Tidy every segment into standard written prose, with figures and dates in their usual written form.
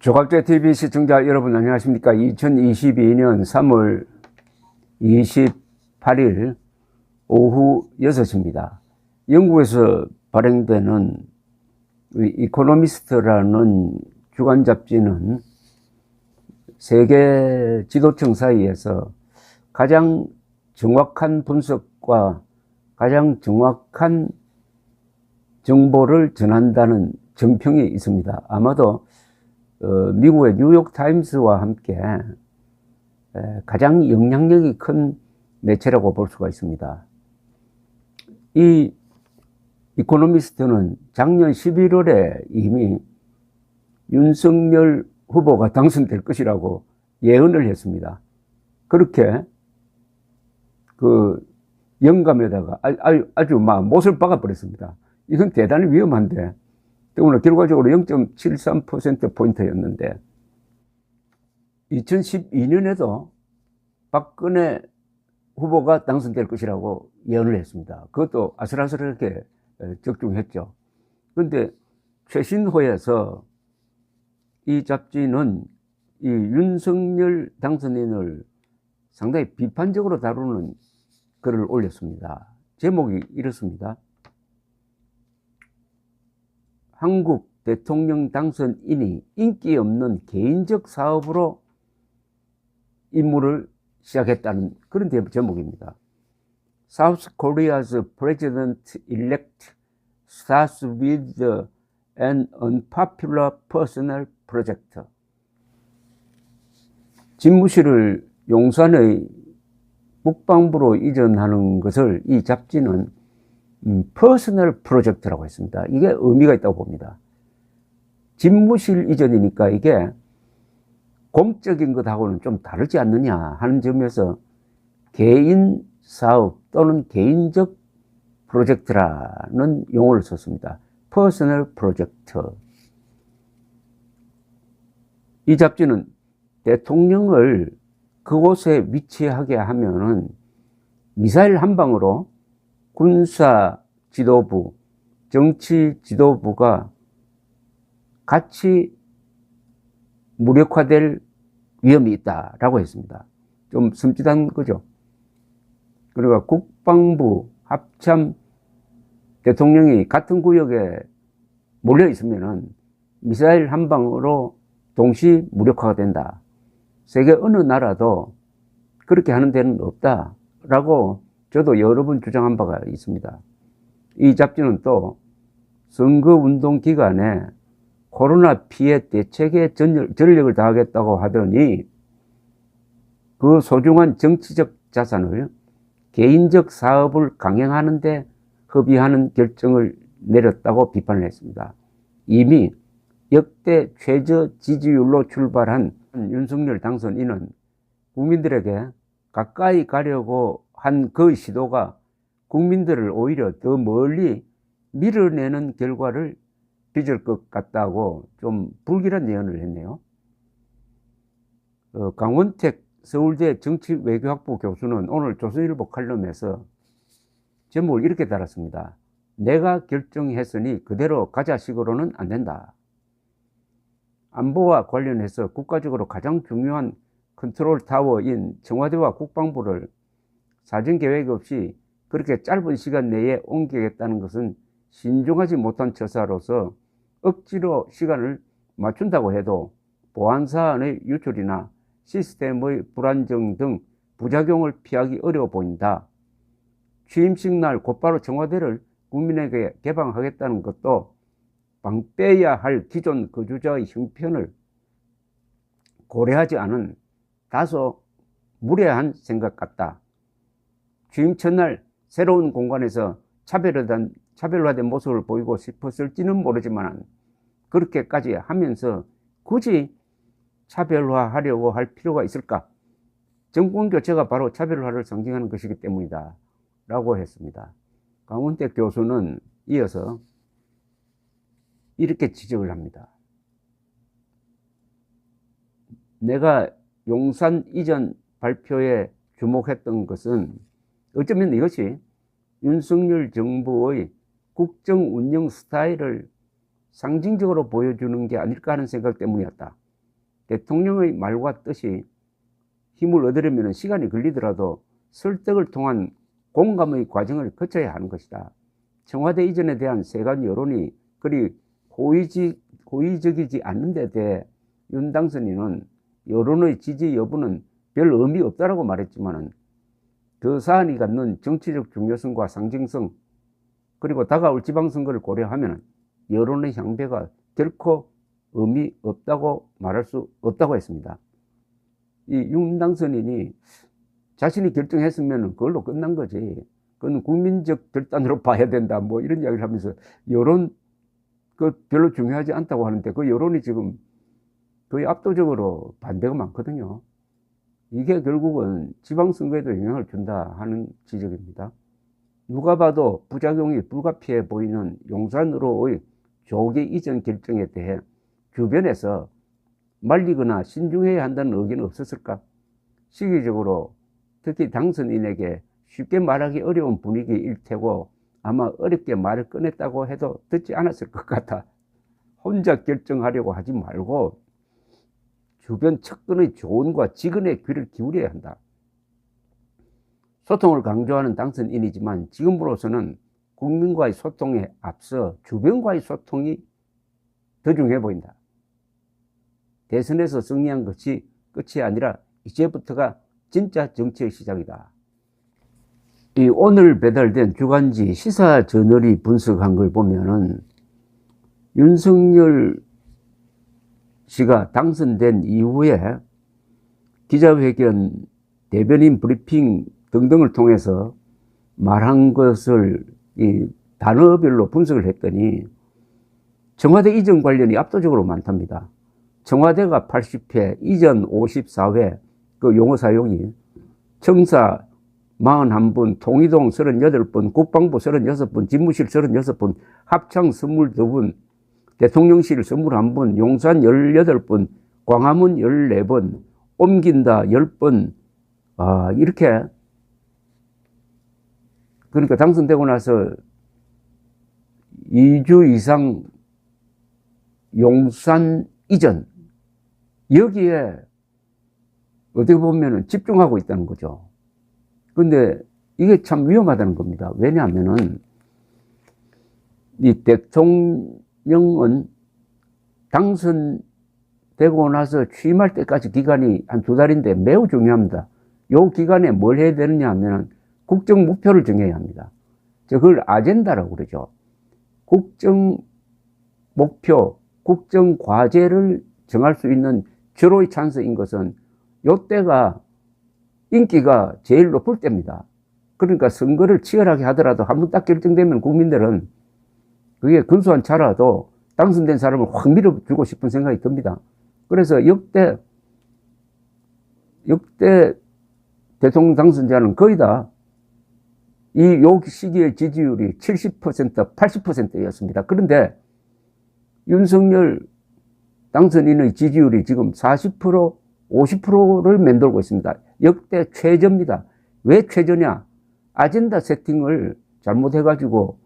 조갑제 TV 시청자 여러분 안녕하십니까? 2022년 3월 28일 오후 6시입니다. 영국에서 발행되는 이코노미스트라는 주간 잡지는 세계 지도층 사이에서 가장 정확한 분석과 가장 정확한 정보를 전한다는 정평이 있습니다. 아마도 미국의 뉴욕타임스와 함께 가장 영향력이 큰 매체라고 볼 수가 있습니다. 이 이코노미스트는 작년 11월에 이미 윤석열 후보가 당선될 것이라고 예언을 했습니다. 그렇게 그 영감에다가 아주 막 못을 박아버렸습니다. 이건 대단히 위험한데, 때문에 결과적으로 0.73%포인트였는데 2012년에도 박근혜 후보가 당선될 것이라고 예언을 했습니다. 그것도 아슬아슬하게 적중했죠. 그런데 최신호에서 이 잡지는 이 윤석열 당선인을 상당히 비판적으로 다루는 글을 올렸습니다. 제목이 이렇습니다. 한국 대통령 당선인이 인기 없는 개인적 사업으로 임무를 시작했다는 그런 제목입니다. South Korea's president-elect starts with an unpopular personal project. 집무실을 용산의 국방부로 이전하는 것을 이 잡지는 퍼스널 프로젝트라고 했습니다. 이게 의미가 있다고 봅니다. 집무실 이전이니까 이게 공적인 것하고는 좀 다르지 않느냐 하는 점에서 개인 사업 또는 개인적 프로젝트라는 용어를 썼습니다. 퍼스널 프로젝트. 이 잡지는 대통령을 그곳에 위치하게 하면은 미사일 한 방으로 군사 지도부, 정치 지도부가 같이 무력화될 위험이 있다라고 했습니다. 좀 섬찟한 거죠. 그러니까 국방부, 합참 대통령이 같은 구역에 몰려 있으면은 미사일 한 방으로 동시 무력화가 된다. 세계 어느 나라도 그렇게 하는 데는 없다라고 저도 여러 번 주장한 바가 있습니다. 이 잡지는 또 선거운동 기간에 코로나 피해 대책에 전력을 다하겠다고 하더니 그 소중한 정치적 자산을 개인적 사업을 강행하는 데 허비하는 결정을 내렸다고 비판을 했습니다. 이미 역대 최저 지지율로 출발한 윤석열 당선인은 국민들에게 가까이 가려고 한 그 시도가 국민들을 오히려 더 멀리 밀어내는 결과를 빚을 것 같다고 좀 불길한 예언을 했네요. 강원택 서울대 정치외교학부 교수는 오늘 조선일보 칼럼에서 제목을 이렇게 달았습니다. 내가 결정했으니 그대로 가자식으로는 안 된다. 안보와 관련해서 국가적으로 가장 중요한 컨트롤 타워인 청와대와 국방부를 사전 계획 없이 그렇게 짧은 시간 내에 옮기겠다는 것은 신중하지 못한 처사로서 억지로 시간을 맞춘다고 해도 보안 사안의 유출이나 시스템의 불안정 등 부작용을 피하기 어려워 보인다. 취임식 날 곧바로 청와대를 국민에게 개방하겠다는 것도 방빼야 할 기존 거주자의 형편을 고려하지 않은 다소 무례한 생각 같다. 취임 첫날 새로운 공간에서 차별화된 모습을 보이고 싶었을지는 모르지만 그렇게까지 하면서 굳이 차별화하려고 할 필요가 있을까? 정권 교체가 바로 차별화를 상징하는 것이기 때문이다 라고 했습니다. 강원택 교수는 이어서 이렇게 지적을 합니다. 내가 용산 이전 발표에 주목했던 것은 어쩌면 이것이 윤석열 정부의 국정 운영 스타일을 상징적으로 보여주는 게 아닐까 하는 생각 때문이었다. 대통령의 말과 뜻이 힘을 얻으려면 시간이 걸리더라도 설득을 통한 공감의 과정을 거쳐야 하는 것이다. 청와대 이전에 대한 세간 여론이 그리 호의적이지 않는 데 대해 윤 당선인은 여론의 지지 여부는 별 의미 없다라고 말했지만 그 사안이 갖는 정치적 중요성과 상징성 그리고 다가올 지방선거를 고려하면 여론의 향배가 결코 의미 없다고 말할 수 없다고 했습니다. 이 윤 당선인이 자신이 결정했으면 그걸로 끝난 거지. 그건 국민적 결단으로 봐야 된다. 뭐 이런 이야기를 하면서 여론 그 별로 중요하지 않다고 하는데 그 여론이 지금 거의 압도적으로 반대가 많거든요. 이게 결국은 지방선거에도 영향을 준다 하는 지적입니다. 누가 봐도 부작용이 불가피해 보이는 용산으로의 조기 이전 결정에 대해 주변에서 말리거나 신중해야 한다는 의견은 없었을까? 시기적으로 특히 당선인에게 쉽게 말하기 어려운 분위기일 테고 아마 어렵게 말을 꺼냈다고 해도 듣지 않았을 것 같아. 혼자 결정하려고 하지 말고 주변 측근의 조언과 직언에 귀를 기울여야 한다. 소통을 강조하는 당선인이지만 지금으로서는 국민과의 소통에 앞서 주변과의 소통이 더 중요해 보인다. 대선에서 승리한 것이 끝이 아니라 이제부터가 진짜 정치의 시작이다. 이 오늘 배달된 주간지 시사저널이 분석한 걸 보면은 윤석열 씨가 당선된 이후에 기자회견, 대변인 브리핑 등등을 통해서 말한 것을 이 단어별로 분석을 했더니 청와대 이전 관련이 압도적으로 많답니다. 청와대가 80회, 이전 54회, 그 용어 사용이 청사 41분, 통이동 38분, 국방부 36분, 집무실 36분, 합창 22분, 대통령실 21분, 용산 18분, 광화문 14번, 옮긴다 10번, 이렇게. 그러니까 당선되고 나서 2주 이상 용산 이전, 여기에 어떻게 보면 집중하고 있다는 거죠. 근데 이게 참 위험하다는 겁니다. 왜냐하면은 이 대통령은 당선되고 나서 취임할 때까지 기간이 한 2달인데 매우 중요합니다. 이 기간에 뭘 해야 되느냐 하면 국정 목표를 정해야 합니다. 그걸 아젠다라고 그러죠. 국정 목표, 국정 과제를 정할 수 있는 절호의 찬스인 것은 이때가 인기가 제일 높을 때입니다. 그러니까 선거를 치열하게 하더라도 한번 딱 결정되면 국민들은 그게 근소한 차라도 당선된 사람을 확 밀어주고 싶은 생각이 듭니다. 그래서 역대 대통령 당선자는 거의 다 요 시기의 지지율이 70%, 80%였습니다. 그런데 윤석열 당선인의 지지율이 지금 40%, 50%를 맴돌고 있습니다. 역대 최저입니다. 왜 최저냐? 아젠다 세팅을 잘못해가지고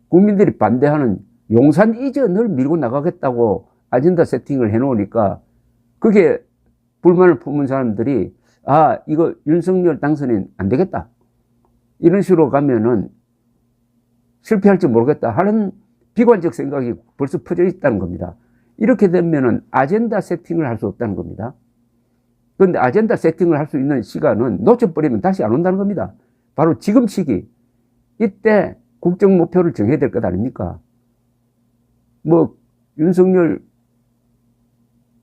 국민들이 반대하는 용산 이전을 밀고 나가겠다고 아젠다 세팅을 해놓으니까 그게 불만을 품은 사람들이 이거 윤석열 당선인 안 되겠다. 이런 식으로 가면은 실패할지 모르겠다 하는 비관적 생각이 벌써 퍼져 있다는 겁니다. 이렇게 되면은 아젠다 세팅을 할 수 없다는 겁니다. 그런데 아젠다 세팅을 할 수 있는 시간은 놓쳐버리면 다시 안 온다는 겁니다. 바로 지금 시기, 이때 국정 목표를 정해야 될 것 아닙니까? 뭐 윤석열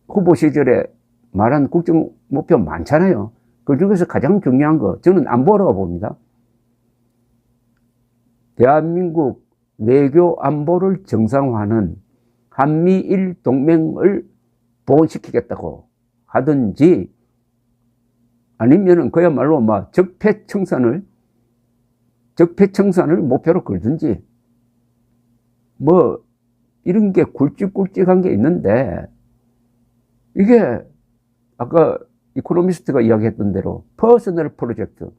후보 시절에 말한 국정 목표 많잖아요. 그 중에서 가장 중요한 거 저는 안보라고 봅니다. 대한민국 외교 안보를 정상화하는 한미일 동맹을 복원시키겠다고 하든지 아니면은 그야말로 막 적폐청산을 목표로 걸든지 뭐 이런 게 굵직굵직한 게 있는데 이게 아까 이코노미스트가 이야기했던 대로 퍼스널 프로젝트,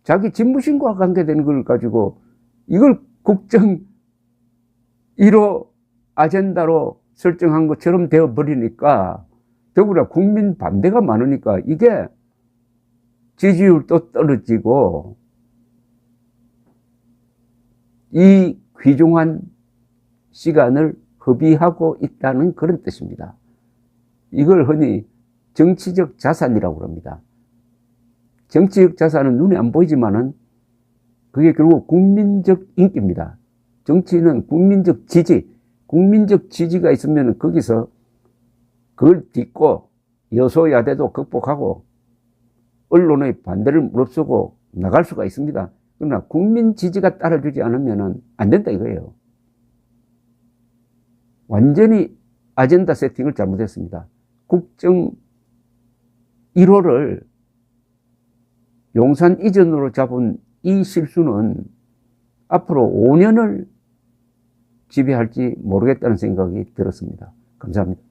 자기 집무신과 관계된 걸 가지고 이걸 국정 1호 아젠다로 설정한 것처럼 되어버리니까 더구나 국민 반대가 많으니까 이게 지지율도 떨어지고 이 귀중한 시간을 허비하고 있다는 그런 뜻입니다. 이걸 흔히 정치적 자산이라고 합니다. 정치적 자산은 눈에 안 보이지만은 그게 결국 국민적 인기입니다. 정치는 국민적 지지가 있으면 거기서 그걸 딛고 여소야대도 극복하고 언론의 반대를 무릅쓰고 나갈 수가 있습니다. 그러나 국민 지지가 따라주지 않으면 안 된다 이거예요. 완전히 아젠다 세팅을 잘못했습니다. 국정 1호를 용산 이전으로 잡은 이 실수는 앞으로 5년을 지배할지 모르겠다는 생각이 들었습니다. 감사합니다.